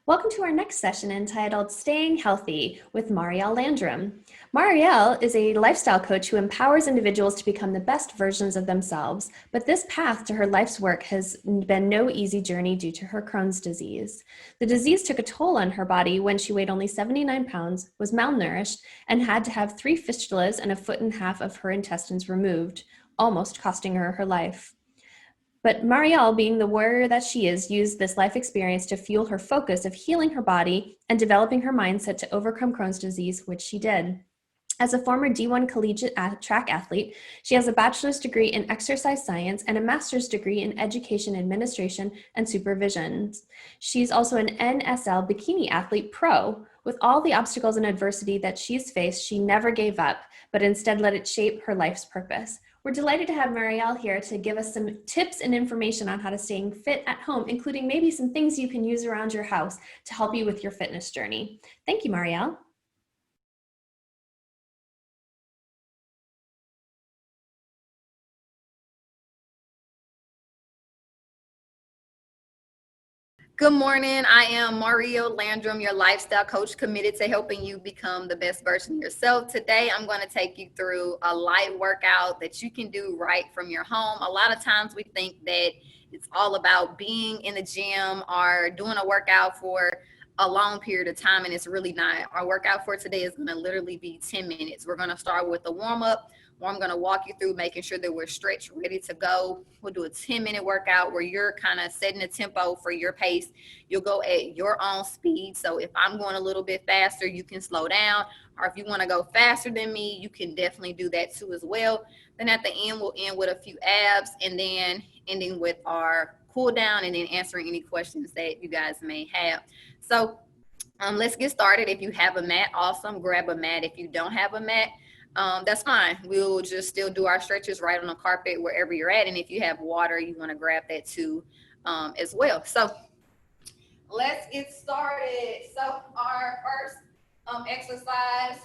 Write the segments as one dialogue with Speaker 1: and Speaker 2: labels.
Speaker 1: Welcome to our next session entitled Staying Healthy with Mariele Landrom. Mariele is a lifestyle coach who empowers individuals to become the best versions of themselves, but this path to her life's work has been no easy journey due to her Crohn's disease. The disease took a toll on her body when she weighed only 79 pounds, was malnourished, and had to have 3 fistulas and a foot and a half of her intestines removed, almost costing her her life. But Mariele, being the warrior that she is, used this life experience to fuel her focus of healing her body and developing her mindset to overcome Crohn's disease, which she did. As a former D1 collegiate track athlete, she has a bachelor's degree in exercise science and a master's degree in education administration and supervision. She's also an NSL bikini athlete pro. With all the obstacles and adversity that she's faced, she never gave up, but instead let it shape her life's purpose. We're delighted to have Mariele here to give us some tips and information on how to stay fit at home, including maybe some things you can use around your house to help you with your fitness journey. Thank you, Mariele.
Speaker 2: Good morning. I am Mariele Landrom, your lifestyle coach committed to helping you become the best version of yourself. Today, I'm going to take you through a light workout that you can do right from your home. A lot of times we think that it's all about being in the gym or doing a workout for a long period of time, and it's really not. Our workout for today is going to literally be 10 minutes. We're going to start with a warm-up where I'm going to walk you through making sure that we're stretched, ready to go. We'll do a 10-minute workout where you're kind of setting the tempo for your pace. You'll go at your own speed. So if I'm going a little bit faster, you can slow down. Or if you want to go faster than me, you can definitely do that too as well. Then at the end, we'll end with a few abs and then ending with our cool down and then answering any questions that you guys may have. So let's get started. If you have a mat, awesome. Grab a mat. If you don't have a mat, that's fine. We'll just still do our stretches right on the carpet wherever you're at. And if you have water, you want to grab that too as well. So let's get started. So our first exercise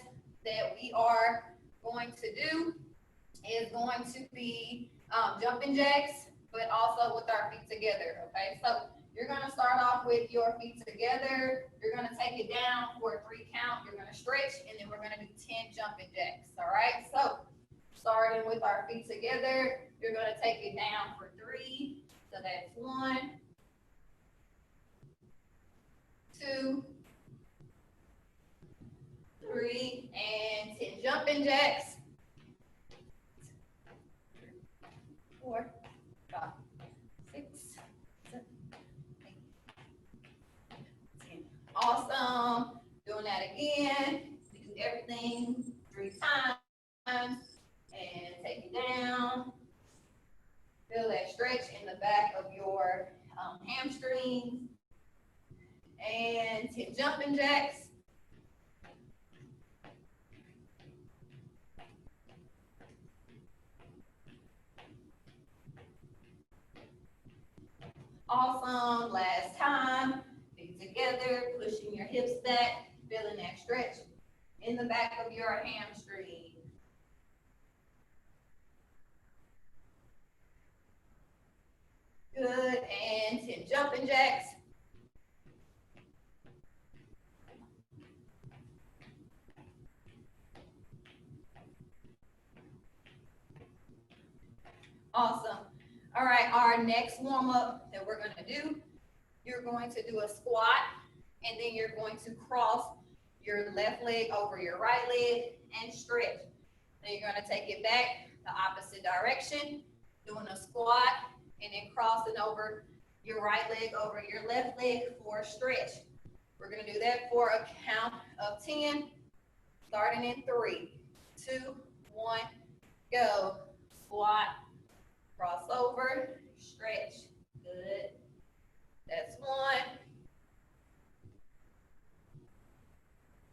Speaker 2: that we are going to do is going to be jumping jacks, but also with our feet together. Okay, so you're going to start off with your feet together. You're going to take it down for a 3 count. You're going to stretch, and then we're going to do 10 jumping jacks. All right, so starting with our feet together, you're going to take it down for 3. So that's 1, 2, 3, and 10 jumping jacks. 4, 5, 6, 7, 8, 10. Awesome. Doing that again. We do everything 3 times. And take it down. Feel that stretch in the back of your hamstrings. And 10 jumping jacks. Awesome. Last time. Feet together, pushing your hips back, feeling that stretch in the back of your hamstring. Good. And 10 jumping jacks. Awesome. All right, our next warm-up that we're going to do, you're going to do a squat, and then you're going to cross your left leg over your right leg and stretch. Then you're going to take it back the opposite direction, doing a squat, and then crossing over your right leg over your left leg for a stretch. We're going to do that for a count of 10, starting in 3, 2, 1, go. Squat, cross over, stretch. Good. That's 1.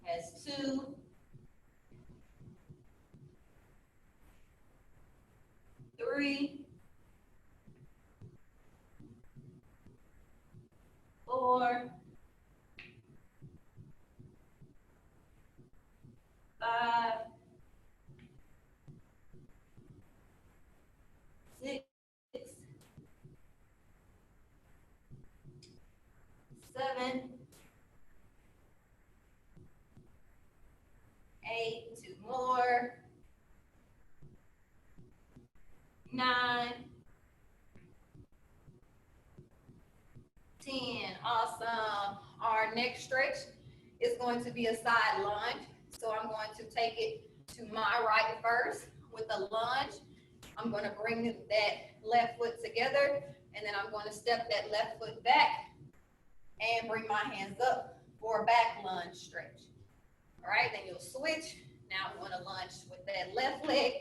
Speaker 2: That's 2. 3. 4. 5. 6. 7. our next stretch is going to be a side lunge. So I'm going to take it to my right first with a lunge. I'm going to bring that left foot together, and then I'm going to step that left foot back and bring my hands up for a back lunge stretch. All right, then you'll switch. Now I'm going to lunge with that left leg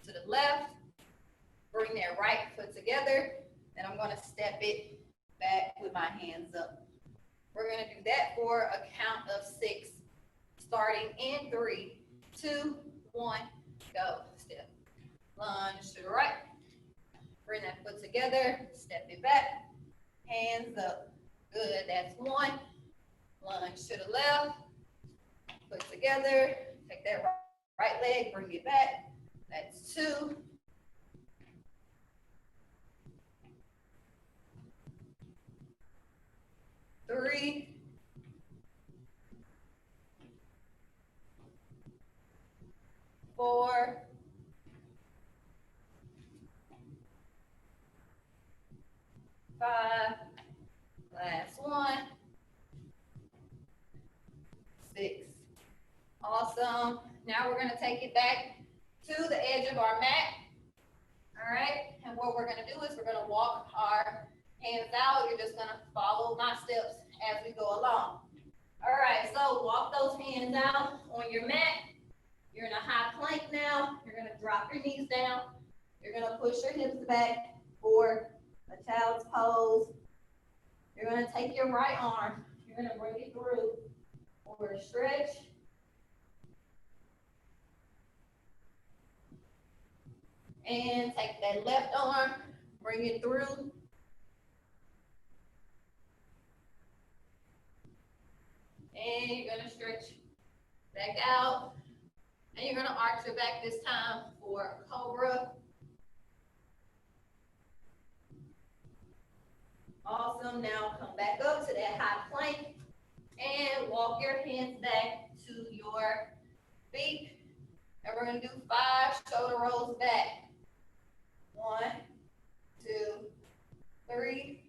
Speaker 2: to the left, bring that right foot together, then I'm going to step it back with my hands up. We're going to do that for a count of 6, starting in 3, 2, 1, go. Step, lunge to the right, bring that foot together, step it back, hands up. Good, that's 1. Lunge to the left, foot together, take that right leg, bring it back. That's 2. 3. 4. 5. Last one. 6. Awesome. Now we're going to take it back to the edge of our mat. All right. And what we're going to do is we're going to walk our hands out. You're just going to follow my steps as we go along. All right. So walk those hands out on your mat. You're in a high plank now. You're going to drop your knees down. You're going to push your hips back for a child's pose. You're going to take your right arm. You're going to bring it through for a stretch. And take that left arm, bring it through. And you're going to stretch back out. And you're going to arch your back this time for a cobra. Awesome. Now come back up to that high plank and walk your hands back to your feet. And we're going to do 5 shoulder rolls back. 1, 2, 3,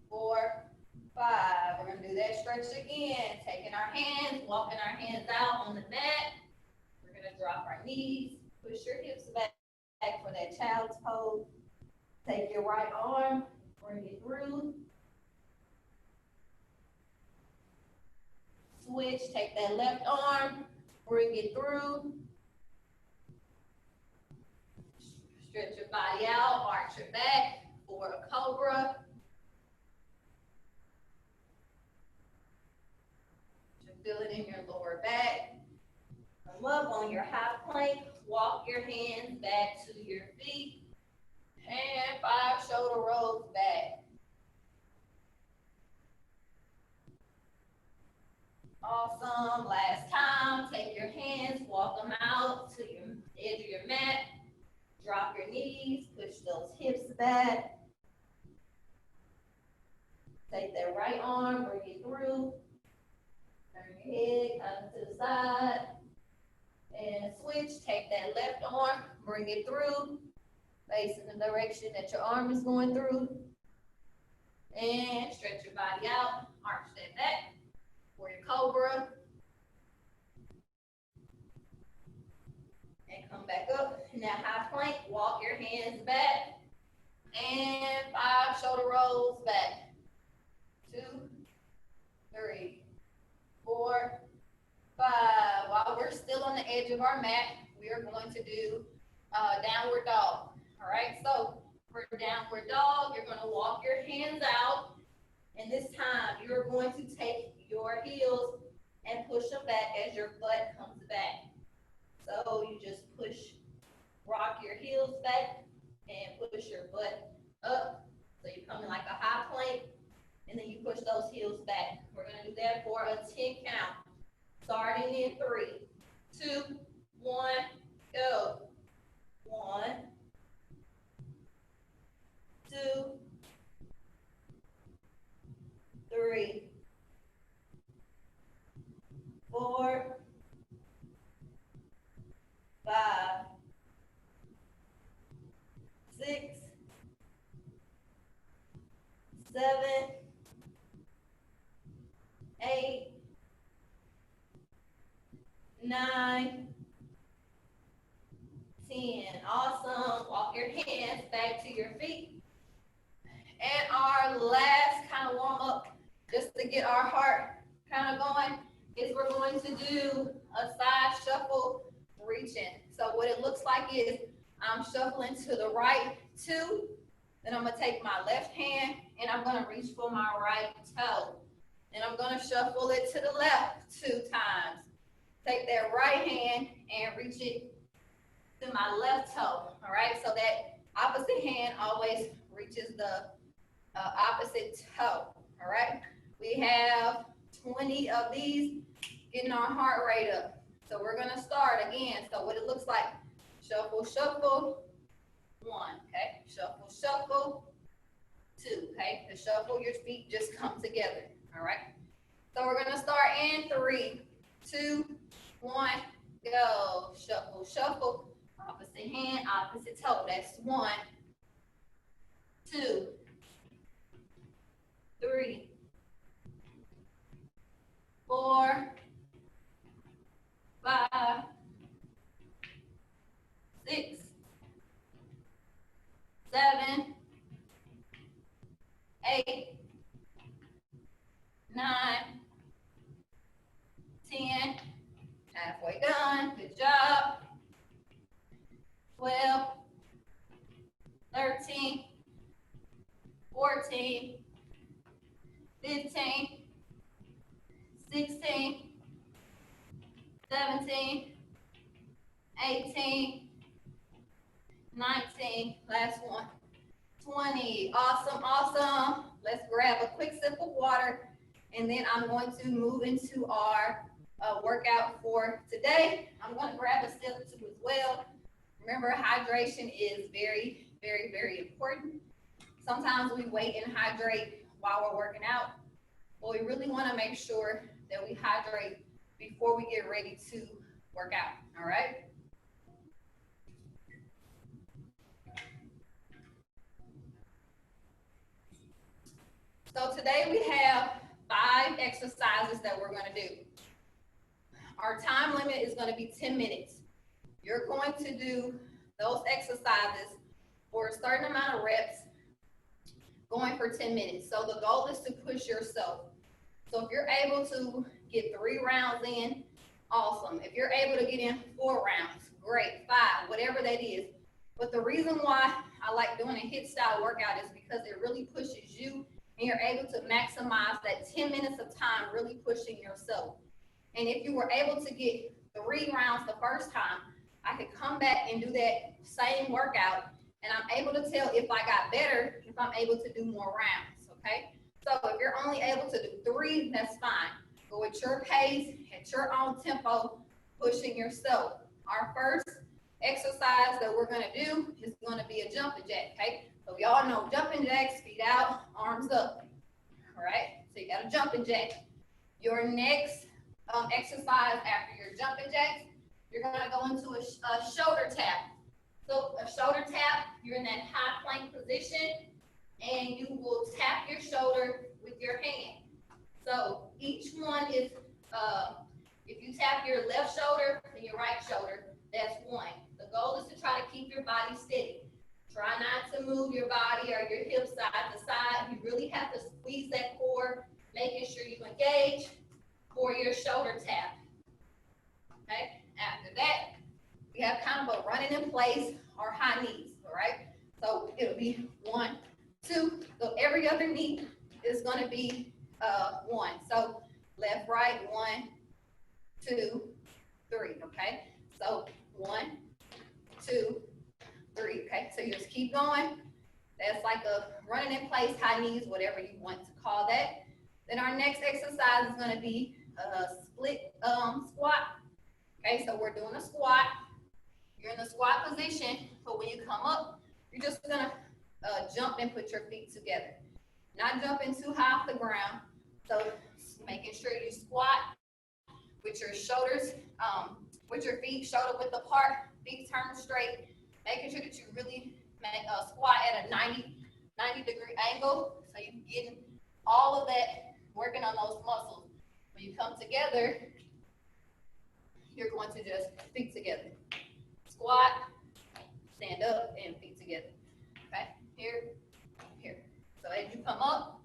Speaker 2: 4, 5. We're going to do that stretch again. Taking our hands, walking our hands out on the mat. We're going to drop our knees, push your hips back for that child's pose. Take your right arm, bring it through. Switch, take that left arm, bring it through. Stretch your body out, arch your back for a cobra. Feel it in your lower back. Come up on your high plank, walk your hands back to your feet. And 5 shoulder rolls back. Awesome. Last time, take your hands, walk them out to your edge of your mat. Drop your knees, push those hips back. Take that right arm, bring it through. Turn your head kind of to the side. And switch, take that left arm, bring it through. Face in the direction that your arm is going through. And stretch your body out, arch that back for your cobra. And come back up in that high plank, walk your hands back. And 5 shoulder rolls back. 2, 3, 4, 5. While we're still on the edge of our mat, we are going to do downward dog. All right, so for downward dog, you're going to walk your hands out. And this time, you're going to take your heels and push them back as your butt comes back. So you just rock your heels back and push your butt up. So you come in like a high plank, and then you push those heels back. We're going to do that for a 10 count. Starting in 3, 2, 1, go. 1, 2, 3, 4, 5, 6, 7, 8, 9, 10. Awesome. Walk your hands back to your feet. And our last kind of warm up, just to get our heart kind of going, is we're going to do a side shuffle reaching. So what it looks like is I'm shuffling to the right 2, then I'm gonna take my left hand and I'm gonna reach for my right toe. And I'm gonna shuffle it to the left 2 times. Take that right hand and reach it to my left toe, all right? So that opposite hand always reaches the opposite toe, all right? We have 20 of these, getting our heart rate up. So we're gonna start again. So what it looks like, shuffle, shuffle, 1, okay? Shuffle, shuffle, 2, okay? The shuffle, your feet just come together, all right? So we're gonna start in 3, 2, 1, go. Shuffle, shuffle, opposite hand, opposite toe. That's 1, 2, 3, 4, 5, 6, 7, 8, 9, 10. Halfway done. Good job. 12, 13, 14, 15, 16, 17, 18, 19, last one, 20. Awesome, awesome. Let's grab a quick sip of water, and then I'm going to move into our workout for today. I'm going to grab a sip too as well. Remember, hydration is very, very, very important. Sometimes we wait and hydrate while we're working out, but we really want to make sure that we hydrate before we get ready to work out, all right? So today we have 5 exercises that we're going to do. Our time limit is going to be 10 minutes. You're going to do those exercises for a certain amount of reps, going for 10 minutes. So the goal is to push yourself. So if you're able to get 3 rounds in, awesome. If you're able to get in 4 rounds, great, 5, whatever that is. But the reason why I like doing a HIIT style workout is because it really pushes you and you're able to maximize that 10 minutes of time really pushing yourself. And if you were able to get 3 rounds the first time, I could come back and do that same workout, and I'm able to tell if I got better, if I'm able to do more rounds, okay? So if you're only able to do 3, that's fine. Go at your pace, at your own tempo, pushing yourself. Our first exercise that we're gonna do is gonna be a jumping jack, okay? So we all know jumping jacks, feet out, arms up, all right? So you got a jumping jack. Your next exercise after your jumping jacks, you're gonna go into a shoulder tap. So a shoulder tap, you're in that high plank position, and you will tap your shoulder with your hand. So each one is, if you tap your left shoulder and your right shoulder, that's 1. The goal is to try to keep your body steady. Try not to move your body or your hips side to side. You really have to squeeze that core, making sure you engage for your shoulder tap. Okay, after that, we have kind of a running in place or high knees, all right? So it'll be 1, 2, so every other knee is gonna be 1. So left, right, 1, 2, 3, okay? So 1, 2, 3, okay? So you just keep going. That's like a running in place, high knees, whatever you want to call that. Then our next exercise is gonna be a split squat. Okay, so we're doing a squat. You're in the squat position, but when you come up, you're just gonna jump and put your feet together. Not jumping too high off the ground. So making sure you squat with your shoulders, with your feet shoulder width apart, feet turned straight, making sure that you really make a squat at a 90 degree angle. So you're getting all of that, working on those muscles. you come together, you're going to just feet together. Squat, stand up, and feet together. Okay, here, here. So as you come up,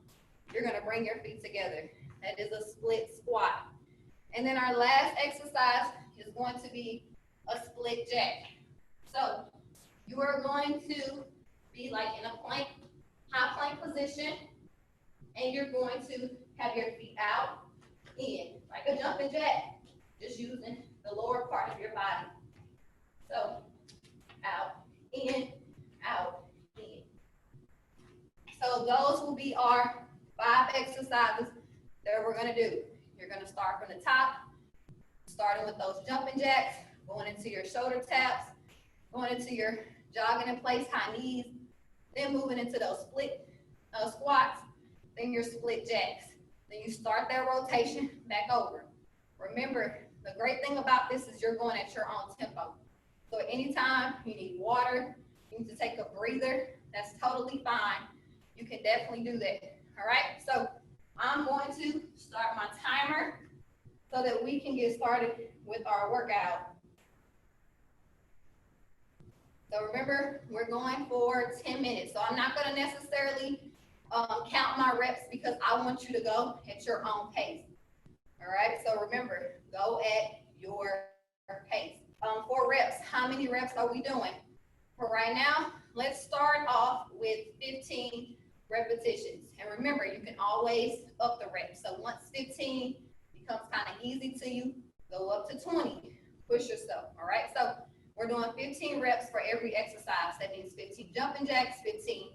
Speaker 2: you're gonna bring your feet together. That is a split squat. And then our last exercise is going to be a split jack. So you are going to be like in a plank, high plank position, and you're going to have your feet out, in, like a jumping jack, just using the lower part of your body. So out, in, out, in. So those will be our 5 exercises that we're gonna do. You're gonna start from the top, starting with those jumping jacks, going into your shoulder taps, going into your jogging in place, high knees, then moving into those split squats, then your split jacks. Then you start that rotation back over. Remember, the great thing about this is you're going at your own tempo. So anytime you need water, you need to take a breather, that's totally fine. You can definitely do that. All right, so I'm going to start my timer so that we can get started with our workout. So remember, we're going for 10 minutes. So I'm not going to necessarily count my reps because I want you to go at your own pace. All right, so remember, go at your pace. 4 reps, how many reps are we doing? For right now, let's start off with 15 repetitions. And remember, you can always up the reps. So once 15 becomes kind of easy to you, go up to 20. Push yourself, all right? So we're doing 15 reps for every exercise. That means 15 jumping jacks, 15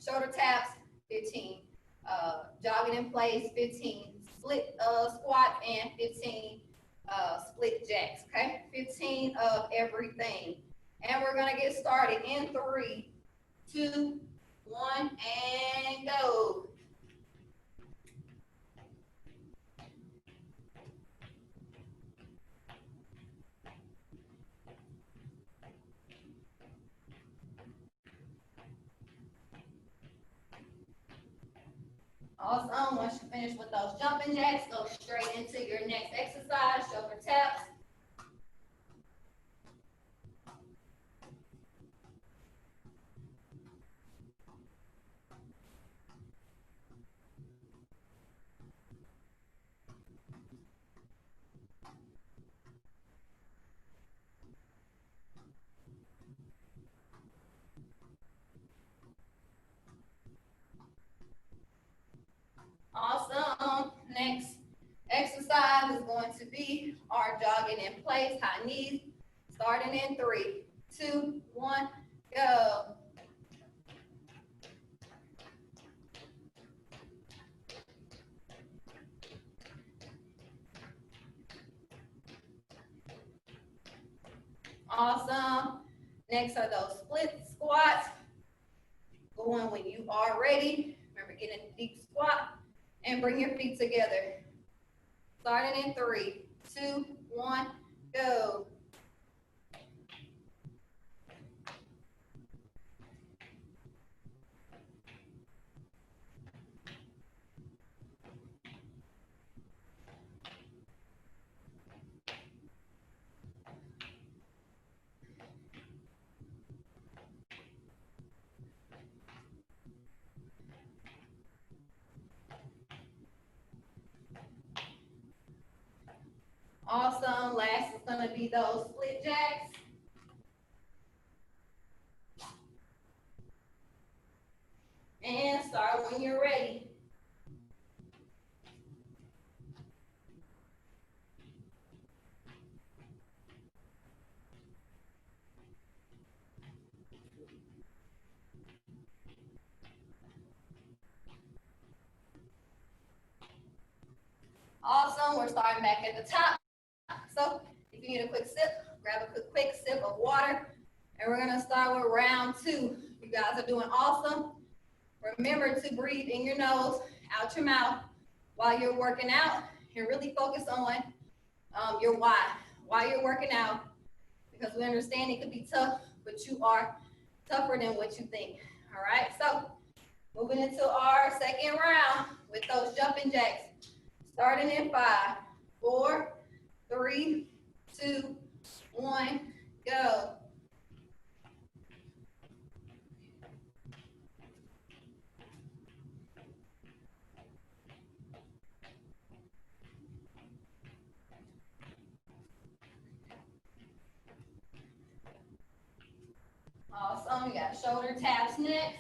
Speaker 2: shoulder taps, 15 jogging in place, 15 split squats, and 15 split jacks, okay? 15 of everything. And we're gonna get started in 3, 2, 1, and go. Awesome. Once you finish with those jumping jacks, go straight into your next exercise, shoulder taps. Awesome. Next exercise is going to be our jogging in place, high knees, starting in 3, 2, 1, go. Awesome. Next are those split squats. Going when you are ready. Remember, get in a deep squat and bring your feet together. Starting in 3, 2, 1, go. Awesome. Last is going to be those split jacks. And start when you're ready. Awesome. We're starting back at the top. So if you need a quick sip, grab a quick sip of water. And we're going to start with round 2. You guys are doing awesome. Remember to breathe in your nose, out your mouth while you're working out. And really focus on your why you're working out. Because we understand it could be tough, but you are tougher than what you think. All right, so moving into our second round with those jumping jacks. Starting in 5, 4, 3, 2, 1, go. Awesome. We got shoulder taps next.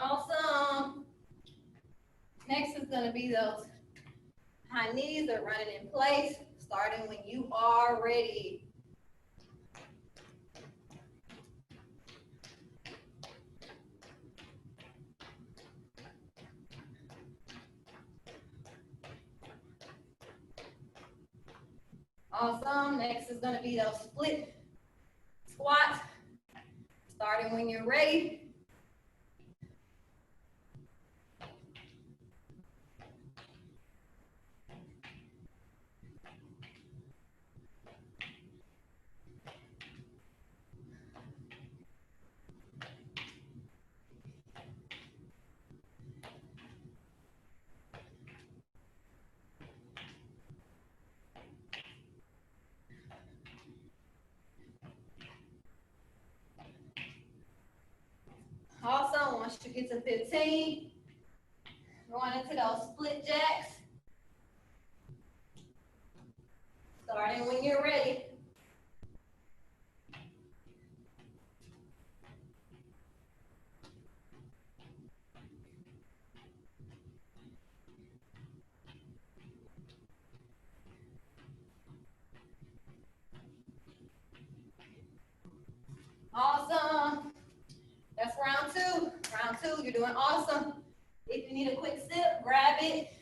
Speaker 2: Awesome. Next is going to be those high knees that are running in place, starting when you are ready. Awesome. Next is going to be those split squats, starting when you're ready. Also, once you get to 15, going into those split jacks, starting when you're ready. Awesome. That's round 2. Round 2, you're doing awesome. If you need a quick sip, grab it.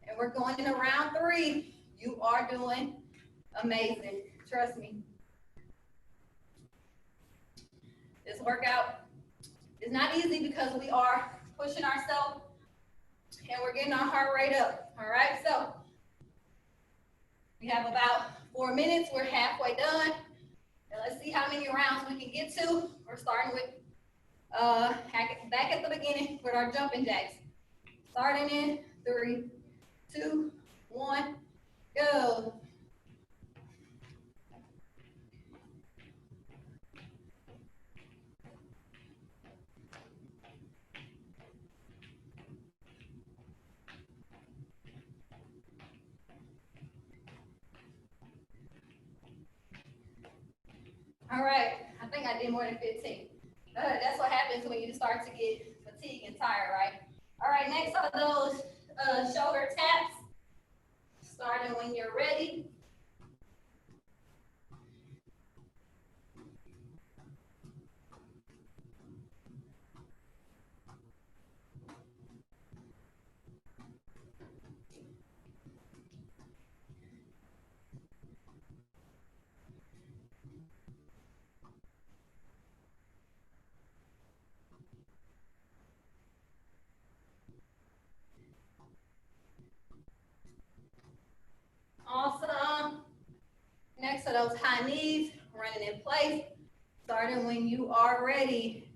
Speaker 2: And we're going into round 3. You are doing amazing. Trust me. This workout is not easy because we are pushing ourselves and we're getting our heart rate up. All right, so we have about 4 minutes. We're halfway done. And let's see how many rounds we can get to. We're starting with back at the beginning with our jumping jacks. Starting in 3, 2, 1, go. All right, I think I did more than 15. That's what happens when you start to get fatigued and tired, right? All right, next are those shoulder taps. Starting when you're ready. Awesome. Next are those high knees, running in place, starting when you are ready.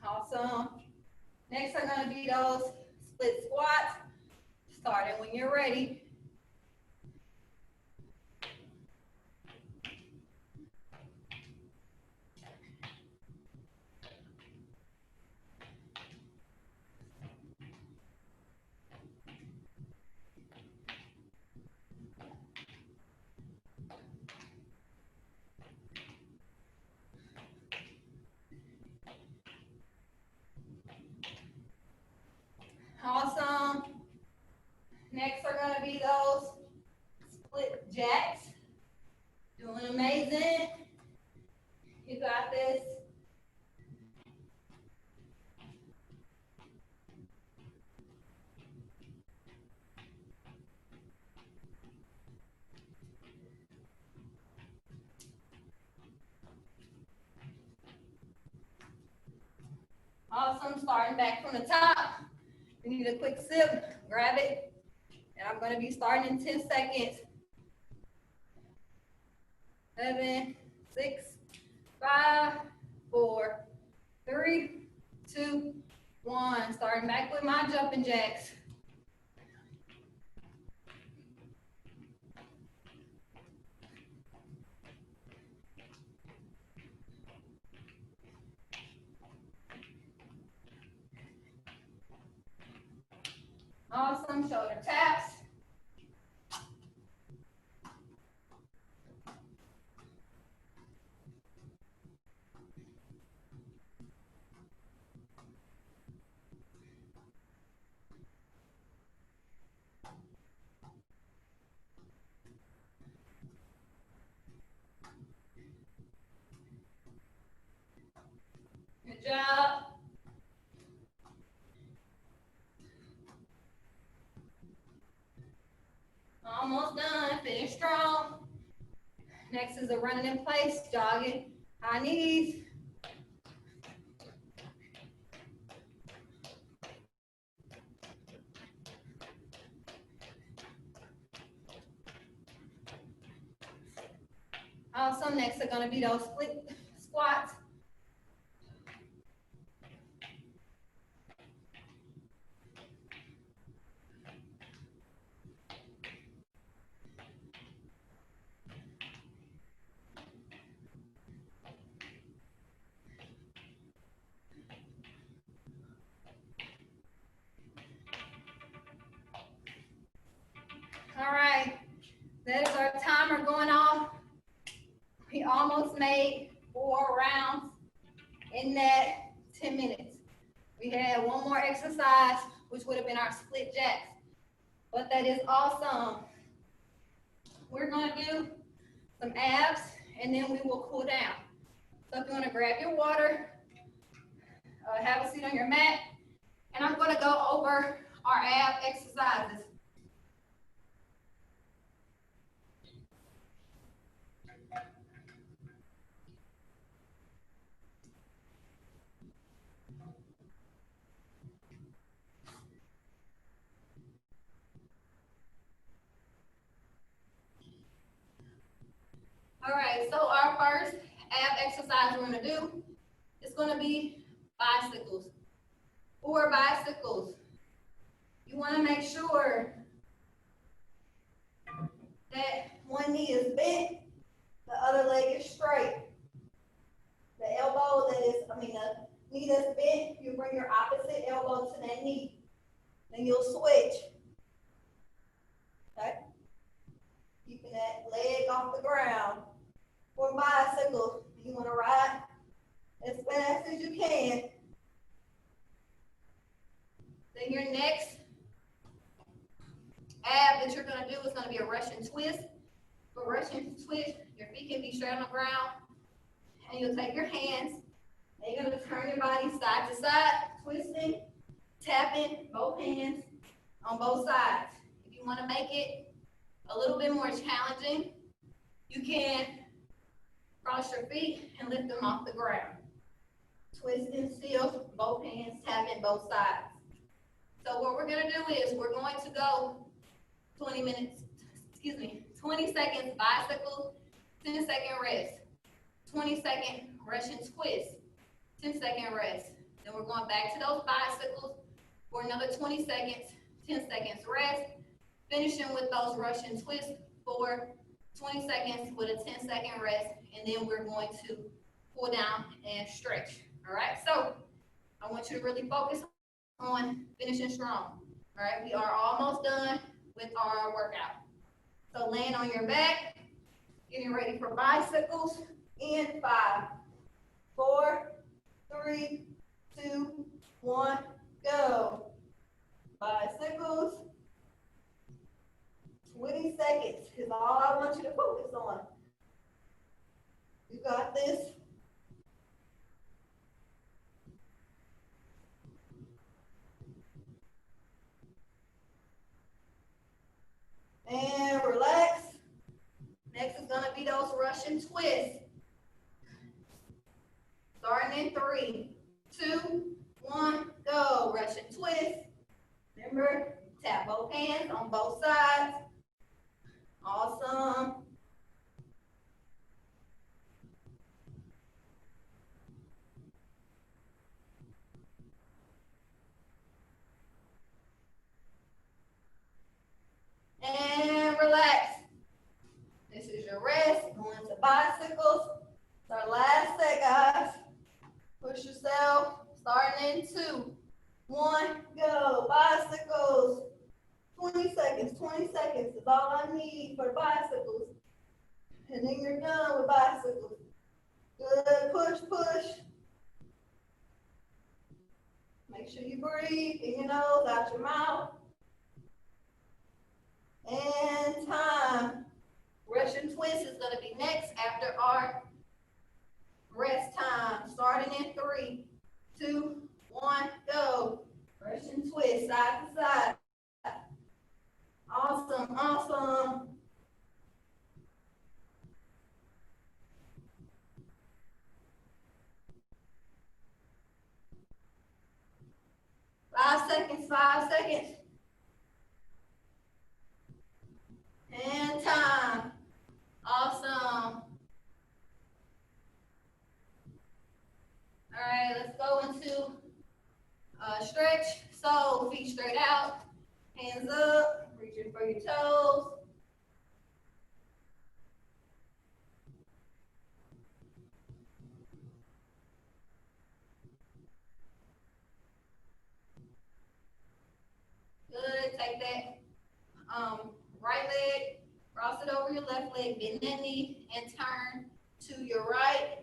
Speaker 2: Awesome. Next are going to be those split squats, starting when you're ready. Awesome. Next are going to gonna be those split jacks. Doing amazing. You got this. Awesome, starting back from the top. You need a quick sip, grab it. And I'm gonna be starting in 10 seconds. 7, 6, 5, 4, 3, 2, 1. Starting back with my jumping jacks. Awesome, shoulder taps. Good job. Almost done, finish strong. Next is a running in place, jogging, high knees. Awesome, next are gonna be those split squats. All right, that is our timer going off. We almost made 4 rounds in that 10 minutes. We had one more exercise, which would have been our split jacks, but that is awesome. We're gonna do some abs and then we will cool down. So if you wanna grab your water, have a seat on your mat, and I'm gonna go over our ab exercises. All right, so our first ab exercise we're gonna do is gonna be bicycles. 4 bicycles. You wanna make sure that one knee is bent, the other leg is straight. The elbow the knee that's bent, you bring your opposite elbow to that knee. Then you'll switch. Okay? Keeping that leg off the ground. For bicycles, you want to ride as fast as you can. Then your next ab that you're going to do is going to be a Russian twist. For Russian twist, your feet can be straight on the ground, and you'll take your hands, and you're going to turn your body side to side, twisting, tapping both hands on both sides. If you want to make it a little bit more challenging, you can cross your feet and lift them off the ground. Twisting still, both hands tapping both sides. So what we're gonna do is we're going to go 20 seconds bicycle, 10-second rest, 20-second Russian twist, 10-second rest. Then we're going back to those bicycles for another 20 seconds, 10 seconds rest, finishing with those Russian twists for 20 seconds with a 10-second rest, and then we're going to pull down and stretch. All right, so I want you to really focus on finishing strong. All right, we are almost done with our workout. So laying on your back, getting ready for bicycles in 5, 4, 3, 2, 1, go. Bicycles. seconds is all I want you to focus on. You got this. And relax. Next is gonna be those Russian twists. Starting in 3, 2, 1, go. Russian twist. Remember, tap both hands on both sides. Awesome. And relax. This is your rest. Going to bicycles. It's our last set, guys. Push yourself. Starting in 2, 1, go. Bicycles. 20 seconds. 20 seconds is all I need for bicycles. And then you're done with bicycles. Good. Push, push. Make sure you breathe in your nose, out your mouth. And time. Russian twist is going to be next after our rest time. Starting in 3, 2, 1, go. Russian twist, side to side. Awesome, awesome. Five seconds, 5 seconds. And time. Awesome. All right, let's go into stretch. So feet straight out, hands up, reaching for your toes. Good, take that right leg, cross it over your left leg, bend that knee, and turn to your right.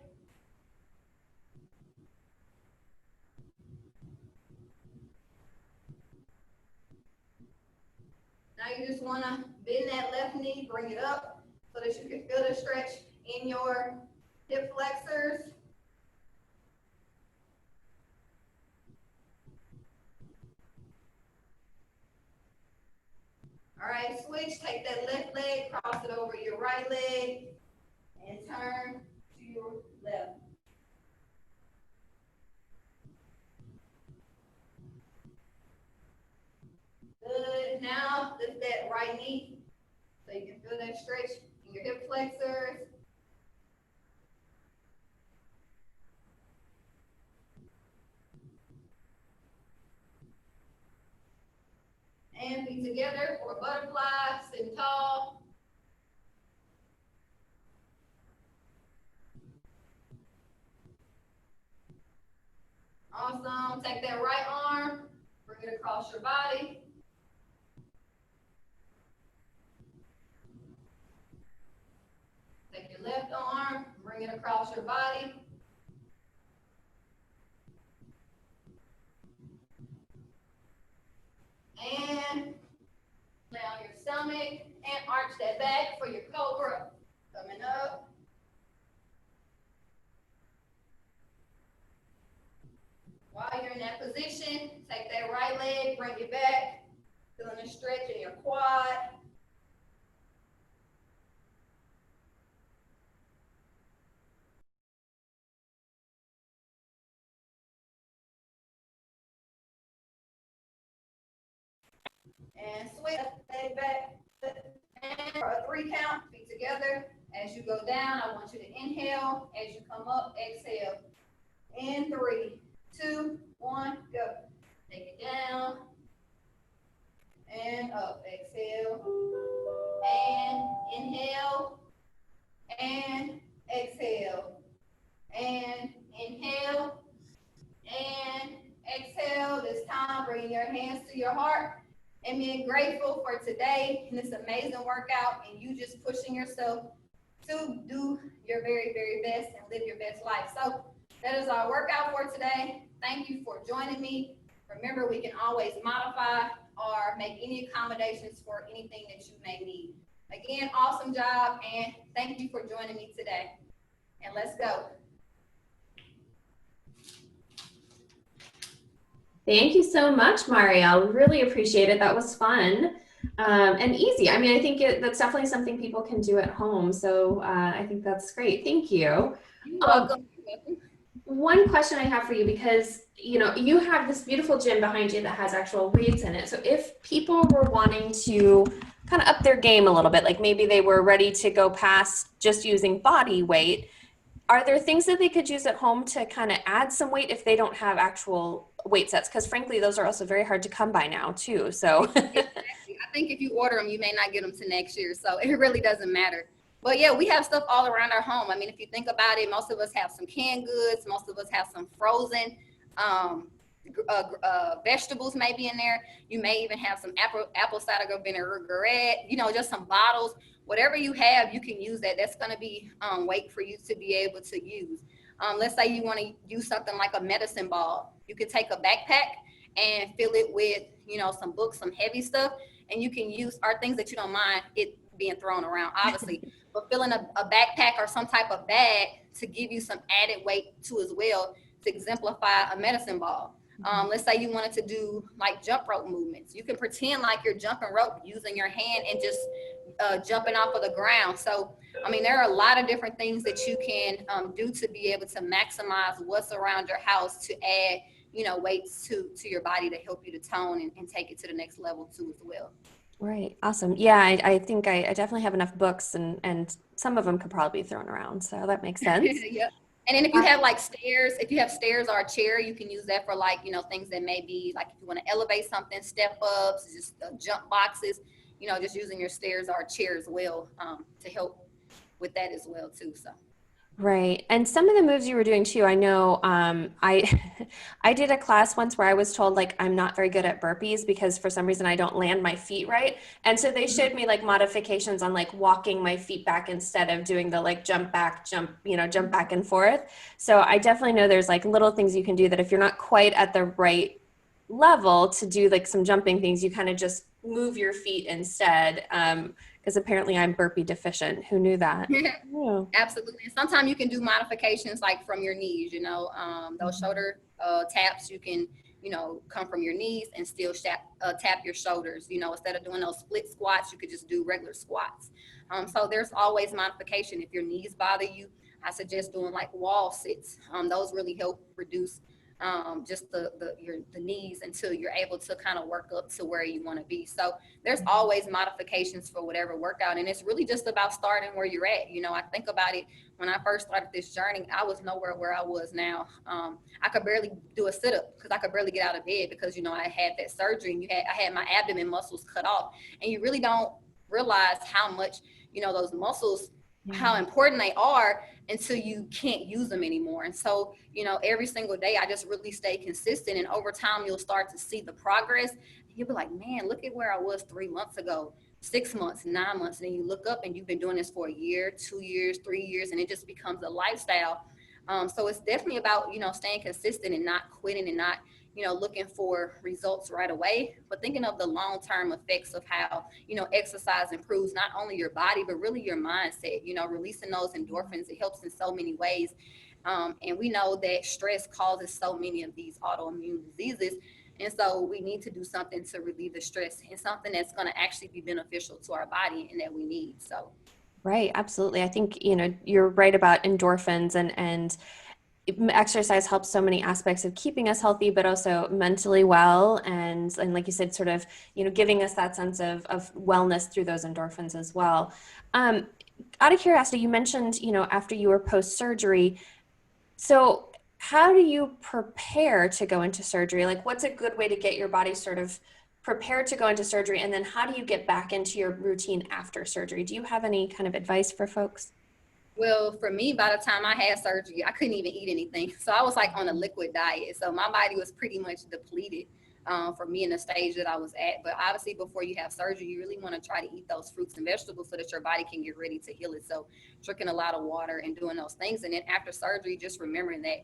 Speaker 2: Now you just want to bend that left knee, bring it up so that you can feel the stretch in your hip flexors. All right, switch, take that left leg, cross it over your right leg, and turn to your left. Good, now lift that right knee so you can feel that stretch in your hip flexors. And feet together for a butterfly, sitting tall. Awesome, take that right arm, bring it across your body. Take your left arm, bring it across your body. And lay on your stomach and arch that back for your cobra. Coming up. While you're in that position, take that right leg, bring it back, feeling a stretch in your quad. And switch leg back. And for a 3 count, feet together. As you go down, I want you to inhale. As you come up, exhale. In 3, 2, 1, go. Take it down. And up, exhale. And inhale. And exhale. And inhale. And exhale. This time, bring your hands to your heart. And being grateful for today and this amazing workout and you just pushing yourself to do your very, very best and live your best life. So that is our workout for today. Thank you for joining me. Remember, we can always modify or make any accommodations for anything that you may need. Again, awesome job, and thank you for joining me today. And let's go.
Speaker 1: Thank you so much, Marielle. Really appreciate it. That was fun and easy. I mean, I think that's definitely something people can do at home. So I think that's great. Thank you.
Speaker 2: You're welcome.
Speaker 1: One question I have for you, because you have this beautiful gym behind you that has actual weights in it. So if people were wanting to kind of up their game a little bit, like maybe they were ready to go past just using body weight, are there things that they could use at home to kind of add some weight if they don't have actual weight sets? Because frankly, those are also very hard to come by now too. So
Speaker 2: Exactly. I think if you order them, you may not get them to next year. So it really doesn't matter. But yeah, we have stuff all around our home. I mean, if you think about it, most of us have some canned goods. Most of us have some frozen um, vegetables maybe in there. You may even have some apple cider vinaigrette, just some bottles. Whatever you have, you can use that. That's going to be weight for you to be able to use. Let's say you want to use something like a medicine ball. You can take a backpack and fill it with, some books, some heavy stuff, and you can use our things that you don't mind it being thrown around, obviously, but filling a backpack or some type of bag to give you some added weight too as well, to exemplify a medicine ball. Let's say you wanted to do like jump rope movements. You can pretend like you're jumping rope using your hand and just jumping off of the ground. So, I mean, there are a lot of different things that you can do to be able to maximize what's around your house to add, weights to your body to help you to tone and take it to the next level too as well.
Speaker 1: right, awesome. Yeah, I think I definitely have enough books, and some of them could probably be thrown around. So that makes sense.
Speaker 2: Yep. And then if you have like stairs, if you have stairs or a chair, you can use that for like, things that may be like if you want to elevate something, step ups, just jump boxes, just using your stairs or a chair as well to help with that as well too. So.
Speaker 1: Right. And some of the moves you were doing too, I know I I did a class once where I was told like I'm not very good at burpees because for some reason I don't land my feet right. And so they showed me like modifications on like walking my feet back instead of doing the like jump back, jump back and forth. So I definitely know there's like little things you can do that if you're not quite at the right level to do like some jumping things, you kind of just move your feet instead. Because apparently I'm burpee deficient. Who knew that? Yeah.
Speaker 2: Absolutely. And sometimes you can do modifications like from your knees, those shoulder taps, you can, come from your knees and still tap your shoulders. Instead of doing those split squats, you could just do regular squats. So there's always modification. If your knees bother you, I suggest doing like wall sits. Those really help reduce just the knees until you're able to kind of work up to where you want to be. So there's always modifications for whatever workout, and it's really just about starting where you're at. I think about it when I first started this journey, I was nowhere where I was now. I could barely do a sit-up because I could barely get out of bed because I had that surgery and I had my abdomen muscles cut off, and you really don't realize how much those muscles, how important they are until you can't use them anymore. And so, every single day I just really stay consistent, and over time you'll start to see the progress. You'll be like, man, look at where I was 3 months ago, 6 months, 9 months. And then you look up and you've been doing this for a year, 2 years, 3 years, and it just becomes a lifestyle. So it's definitely about, staying consistent and not quitting and not, looking for results right away, but thinking of the long-term effects of how, exercise improves not only your body, but really your mindset, releasing those endorphins. It helps in so many ways. And we know that stress causes so many of these autoimmune diseases. And so we need to do something to relieve the stress and something that's going to actually be beneficial to our body and that we need. So.
Speaker 1: Right, absolutely. I think, you're right about endorphins, and exercise helps so many aspects of keeping us healthy, but also mentally well. And like you said, sort of, giving us that sense of wellness through those endorphins as well. Out of curiosity, you mentioned, after you were post-surgery. So how do you prepare to go into surgery? Like, what's a good way to get your body sort of prepared to go into surgery? And then how do you get back into your routine after surgery? Do you have any kind of advice for folks?
Speaker 2: Well, for me, by the time I had surgery, I couldn't even eat anything. So I was like on a liquid diet. So my body was pretty much depleted for me in the stage that I was at. But obviously, before you have surgery, you really want to try to eat those fruits and vegetables so that your body can get ready to heal it. So drinking a lot of water and doing those things. And then after surgery, just remembering that,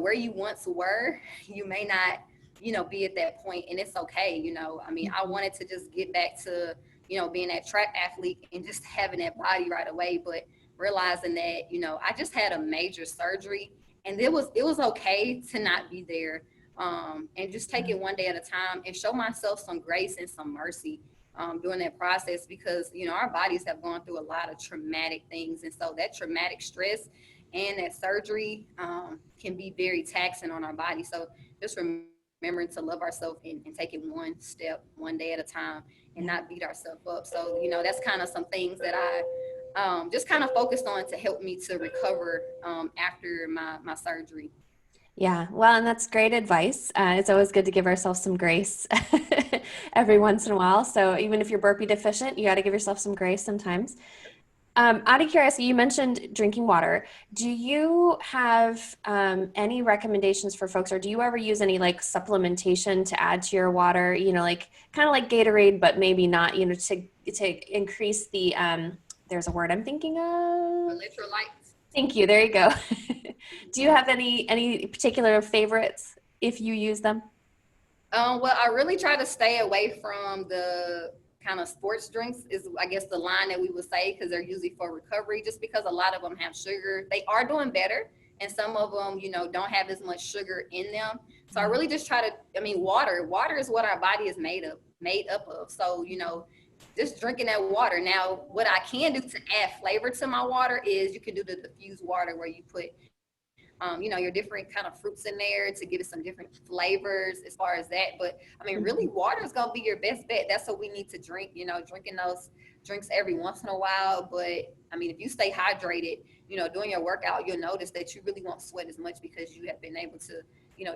Speaker 2: where you once were, you may not, be at that point, and it's okay. I mean, I wanted to just get back to being that track athlete and just having that body right away, but realizing that, I just had a major surgery, and it was okay to not be there, and just take it one day at a time and show myself some grace and some mercy, during that process, because our bodies have gone through a lot of traumatic things, and so that traumatic stress and that surgery, can be very taxing on our body. So just remembering to love ourselves, and take it one step, one day at a time, and not beat ourselves up. So that's kind of some things that I, just kind of focused on to help me to recover, after my surgery.
Speaker 1: Yeah, well, and that's great advice. It's always good to give ourselves some grace every once in a while. So even if you're burpee deficient, you got to give yourself some grace sometimes. Out of curiosity, you mentioned drinking water. Do you have any recommendations for folks, or do you ever use any like supplementation to add to your water? Like kind of like Gatorade, but maybe not. To increase the there's a word I'm thinking of.
Speaker 2: Electrolytes.
Speaker 1: Thank you. There you go. Do you have any particular favorites if you use them?
Speaker 2: Well, I really try to stay away from the kind of sports drinks, is I guess the line that we would say, because they're usually for recovery, just because a lot of them have sugar. They are doing better, and some of them, don't have as much sugar in them. So I really just try to, I mean, water is what our body is made up of. So, just drinking that water. Now, what I can do to add flavor to my water is you can do the diffused water, where you put, your different kind of fruits in there to give it some different flavors as far as that. But I mean, really, water is gonna be your best bet. That's what we need to drink. Drinking those drinks every once in a while. But I mean, if you stay hydrated, doing your workout, you'll notice that you really won't sweat as much, because you have been able to,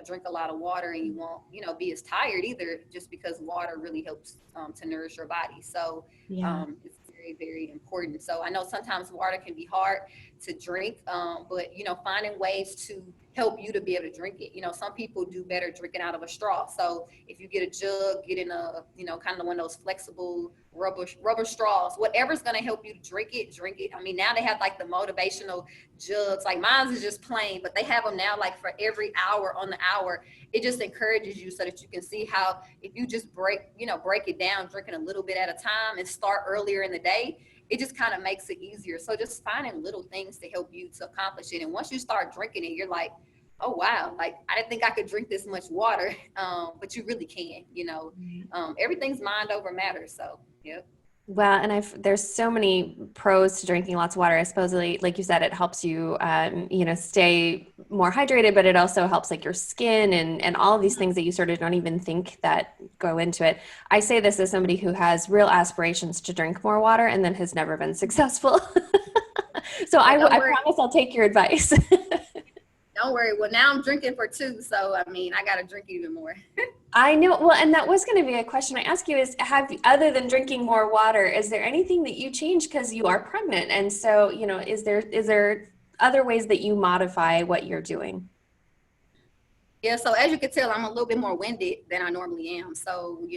Speaker 2: drink a lot of water, and you won't, be as tired either, just because water really helps, to nourish your body. So,
Speaker 1: Yeah.
Speaker 2: it's very, very important. So I know sometimes water can be hard to drink, but finding ways to help you to be able to drink it. Some people do better drinking out of a straw. So if you get a jug, get in a, kind of one of those flexible rubber straws, whatever's going to help you to drink it, drink it. I mean, now they have like the motivational jugs. Like mine is just plain, but they have them now like for every hour on the hour. It just encourages you, so that you can see how, if you just break it down, drinking a little bit at a time and start earlier in the day, it just kind of makes it easier. So just finding little things to help you to accomplish it. And once you start drinking it, you're like, oh wow, like I didn't think I could drink this much water, but you really can. Everything's mind over matter. So yeah.
Speaker 1: Well, and there's so many pros to drinking lots of water. I suppose, like you said, it helps you, stay more hydrated, but it also helps like your skin and all of these things that you sort of don't even think that go into it. I say this as somebody who has real aspirations to drink more water and then has never been successful. So I promise I'll take your advice.
Speaker 2: Don't worry. Well, now I'm drinking for two, so I mean, I got to drink even more.
Speaker 1: I know. Well, and that was going to be a question I ask you is, other than drinking more water, is there anything that you change because you are pregnant? And so, is there other ways that you modify what you're doing?
Speaker 2: Yeah, so as you can tell, I'm a little bit more winded than I normally am. So,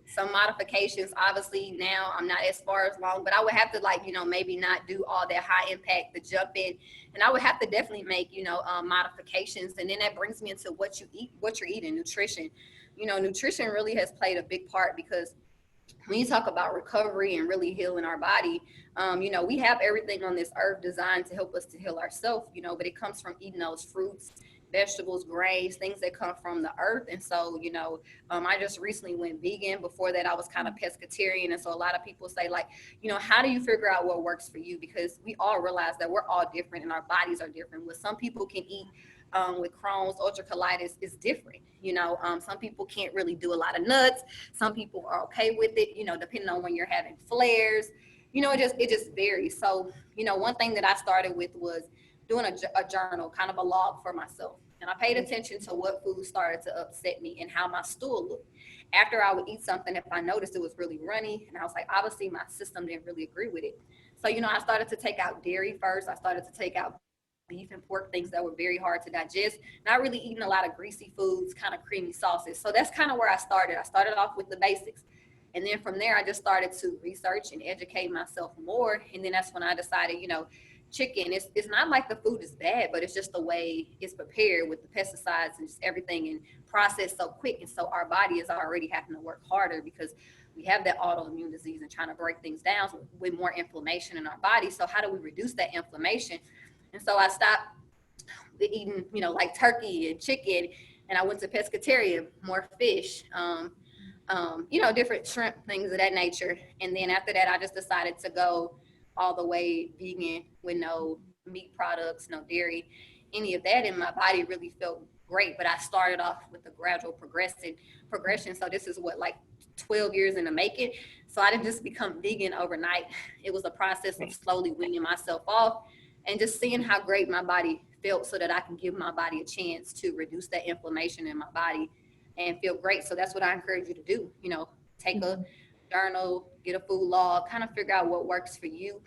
Speaker 2: some modifications, obviously now I'm not as far as long, but I would have to like, maybe not do all that high impact, the jump in. And I would have to definitely make, modifications. And then that brings me into what you eat, what you're eating, nutrition. Nutrition really has played a big part, because when you talk about recovery and really healing our body, we have everything on this earth designed to help us to heal ourselves, but it comes from eating those fruits, vegetables, grains, things that come from the earth. And so, I just recently went vegan. Before that, I was kind of pescatarian. And so a lot of people say like, how do you figure out what works for you? Because we all realize that we're all different and our bodies are different. What some people can eat, with Crohn's, ulcer colitis is different. Some people can't really do a lot of nuts. Some people are okay with it, depending on when you're having flares. It just varies. So, one thing that I started with was doing a journal, kind of a log for myself. And I paid attention to what food started to upset me and how my stool looked. After I would eat something, if I noticed it was really runny, and I was like, obviously my system didn't really agree with it. So, I started to take out dairy first. I started to take out beef and pork, things that were very hard to digest. Not really eating a lot of greasy foods, kind of creamy sauces. So that's kind of where I started. I started off with the basics. And then from there, I just started to research and educate myself more. And then that's when I decided, chicken, it's not like the food is bad, but it's just the way it's prepared with the pesticides and just everything, and processed so quick. And so our body is already having to work harder, because we have that autoimmune disease and trying to break things down with more inflammation in our body. So how do we reduce that inflammation? And so I stopped eating, like turkey and chicken, and I went to pescatarian, more fish, different shrimp, things of that nature. And then after that, I just decided to go all the way vegan with no meat products, no dairy, any of that. And my body really felt great. But I started off with a gradual progression. So this is what, like 12 years in the making. So I didn't just become vegan overnight. It was a process of slowly weaning myself off and just seeing how great my body felt so that I can give my body a chance to reduce that inflammation in my body and feel great. So that's what I encourage you to do. Take a journal, get a food log, kind of figure out what works for you,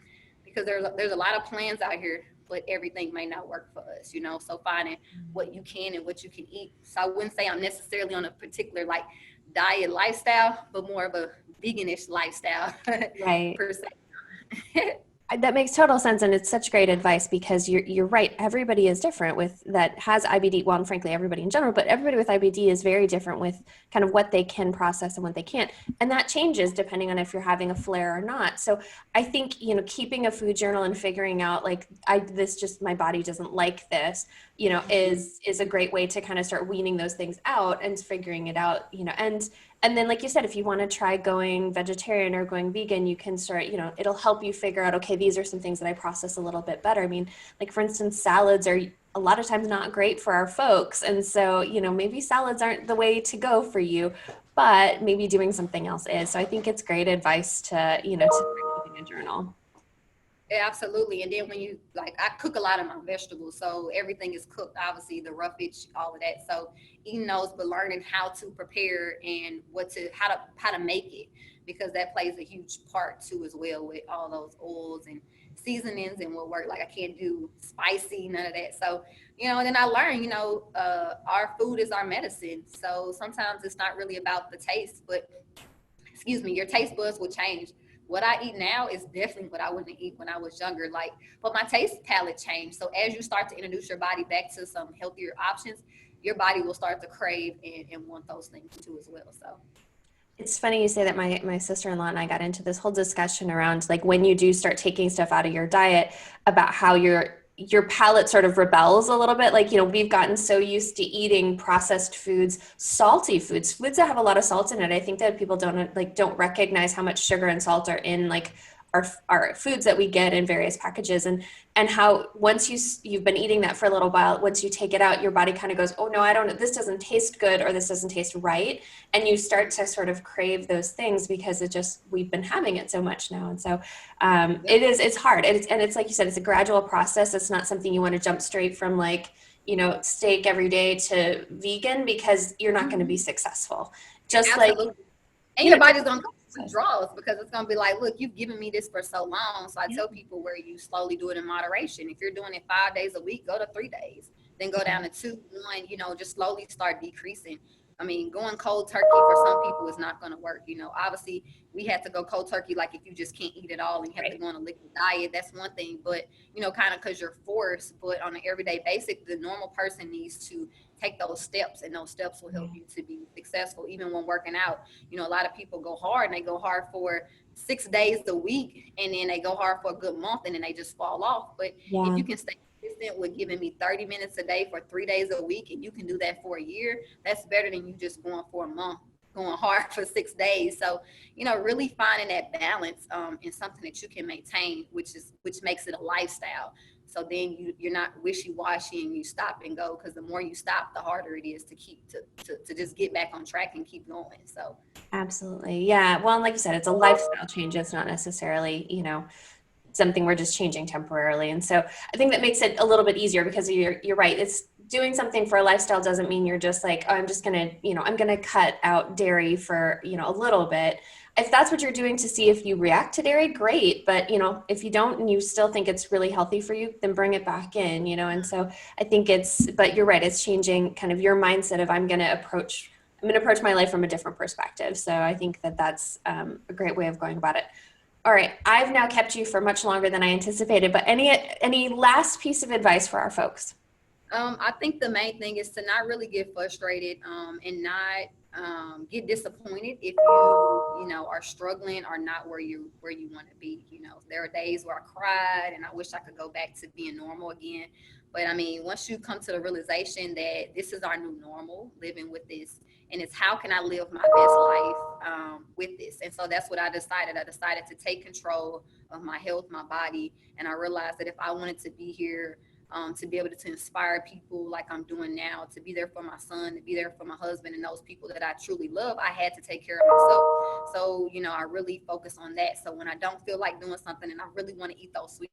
Speaker 2: because there's a lot of plans out here, but everything may not work for us, so finding what you can and what you can eat. So I wouldn't say I'm necessarily on a particular like diet lifestyle, but more of a veganish lifestyle
Speaker 1: Right.
Speaker 2: per se.
Speaker 1: That makes total sense, and it's such great advice, because you're right. Everybody is different with that has IBD. Well, and frankly, everybody in general, but everybody with IBD is very different with kind of what they can process and what they can't, and that changes depending on if you're having a flare or not. So I think keeping a food journal and figuring out like my body doesn't like this, is a great way to kind of start weaning those things out and figuring it out, and then, like you said, if you want to try going vegetarian or going vegan, you can start, it'll help you figure out, okay, these are some things that I process a little bit better. I mean, like for instance, salads are a lot of times not great for our folks. And so, maybe salads aren't the way to go for you, but maybe doing something else is. So I think it's great advice to, to keeping a journal.
Speaker 2: Yeah, absolutely. And then when I cook a lot of my vegetables, so everything is cooked, obviously the roughage, all of that. So eating those, but learning how to prepare and how to make it, because that plays a huge part too as well, with all those oils and seasonings and what work. Like I can't do spicy, none of that. So, and then I learned, our food is our medicine. So sometimes it's not really about the taste, but your taste buds will change. What I eat now is definitely what I wouldn't eat when I was younger. But my taste palette changed. So as you start to introduce your body back to some healthier options, your body will start to crave and want those things too as well. So
Speaker 1: it's funny you say that. My sister-in-law and I got into this whole discussion around like when you do start taking stuff out of your diet, about how your palate sort of rebels a little bit. Like, we've gotten so used to eating processed foods, salty foods that have a lot of salt in it. I think that people don't recognize how much sugar and salt are in like our foods that we get in various packages, and how once you've been eating that for a little while, once you take it out, your body kind of goes, oh no, I don't, this doesn't taste good, or this doesn't taste right. And you start to sort of crave those things because we've been having it so much now. And so it's hard. And it's like you said, it's a gradual process. It's not something you want to jump straight from like, steak every day to vegan, because you're not going to be successful. Just
Speaker 2: absolutely. And your body's going to withdrawals, because it's going to be like, look, you've given me this for so long. So I tell people where you slowly do it in moderation. If you're doing it 5 days a week, go to 3 days, then go down to 2, 1, just slowly start decreasing. I mean, going cold turkey for some people is not going to work. Obviously we had to go cold turkey. Like if you just can't eat it all and you have to go on a liquid diet, that's one thing, but kind of cause you're forced. But on an everyday basis, the normal person needs to take those steps, and those steps will help you to be successful. Even when working out, a lot of people go hard, and they go hard for 6 days a week, and then they go hard for a good month, and then they just fall off. But if you can stay consistent with giving me 30 minutes a day for 3 days a week, and you can do that for a year, that's better than you just going for a month, going hard for 6 days. So, really finding that balance in something that you can maintain, which makes it a lifestyle. So then you're not wishy-washy and you stop and go, because the more you stop, the harder it is to keep to just get back on track and keep going. So
Speaker 1: absolutely. Yeah. Well, and like you said, it's a lifestyle change. It's not necessarily, something we're just changing temporarily. And so I think that makes it a little bit easier, because you're right. It's doing something for a lifestyle doesn't mean you're just like, oh, I'm just going to, I'm going to cut out dairy for, a little bit. If that's what you're doing to see if you react to dairy, great. But, if you don't and you still think it's really healthy for you, then bring it back in, and so I think but you're right. It's changing kind of your mindset of I'm going to approach my life from a different perspective. So I think that's a great way of going about it. All right. I've now kept you for much longer than I anticipated, but any last piece of advice for our folks?
Speaker 2: I think the main thing is to not really get frustrated and not get disappointed if are struggling or not where you want to be. There are days where I cried and I wish I could go back to being normal again. But I mean, once you come to the realization that this is our new normal, living with this, and it's how can I live my best life with this? And so that's what I decided. I decided to take control of my health, my body, and I realized that if I wanted to be here to be able to inspire people like I'm doing now, to be there for my son, to be there for my husband and those people that I truly love, I had to take care of myself. So, I really focus on that. So when I don't feel like doing something and I really want to eat those sweets,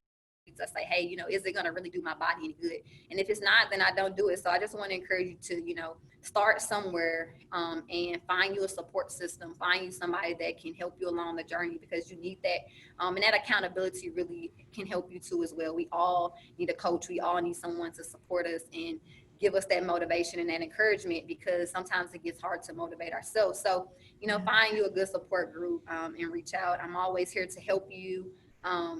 Speaker 2: I say, hey, is it going to really do my body any good? And if it's not, then I don't do it. So I just want to encourage you to, start somewhere and find you a support system, find you somebody that can help you along the journey because you need that. And that accountability really can help you too as well. We all need a coach. We all need someone to support us and give us that motivation and that encouragement because sometimes it gets hard to motivate ourselves. So, find you a good support group and reach out. I'm always here to help you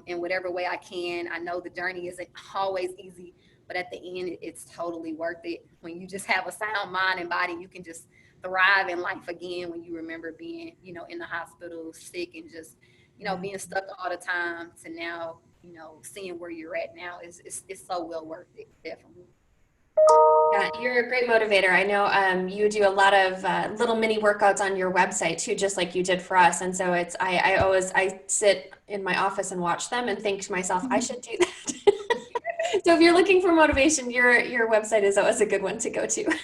Speaker 2: in whatever way I can. I know the journey isn't always easy, but at the end, it's totally worth it. When you just have a sound mind and body, you can just thrive in life again when you remember being, in the hospital, sick, and just,
Speaker 1: Yeah.
Speaker 2: being stuck all the time to now, seeing where you're at now is so well worth it, definitely.
Speaker 1: Yeah, you're a great motivator. I know you do a lot of little mini workouts on your website too, just like you did for us. And so I sit in my office and watch them and think to myself, I should do that. So if you're looking for motivation, your website is always a good one to go to.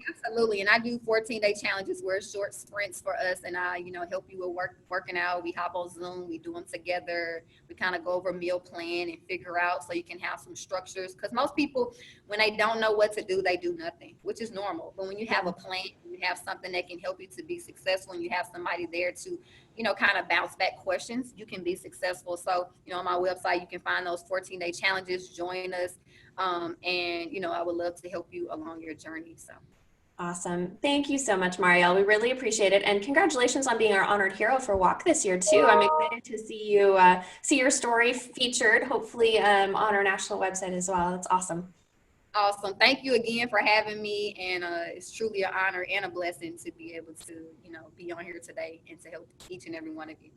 Speaker 2: Absolutely. And I do 14-day challenges where it's short sprints for us. And I, help you with working out. We hop on Zoom, we do them together. We kind of go over a meal plan and figure out so you can have some structures. Because most people, when they don't know what to do, they do nothing, which is normal. But when you have a plan, you have something that can help you to be successful and you have somebody there to, kind of bounce back questions, you can be successful. So, on my website, you can find those 14-day challenges, join us. And, I would love to help you along your journey. So.
Speaker 1: Awesome. Thank you so much, Marielle. We really appreciate it. And congratulations on being our honored hero for Walk this year, too. I'm excited to see your story featured, hopefully on our national website as well. That's awesome.
Speaker 2: Awesome. Thank you again for having me. And it's truly an honor and a blessing to be able to, be on here today and to help each and every one of you.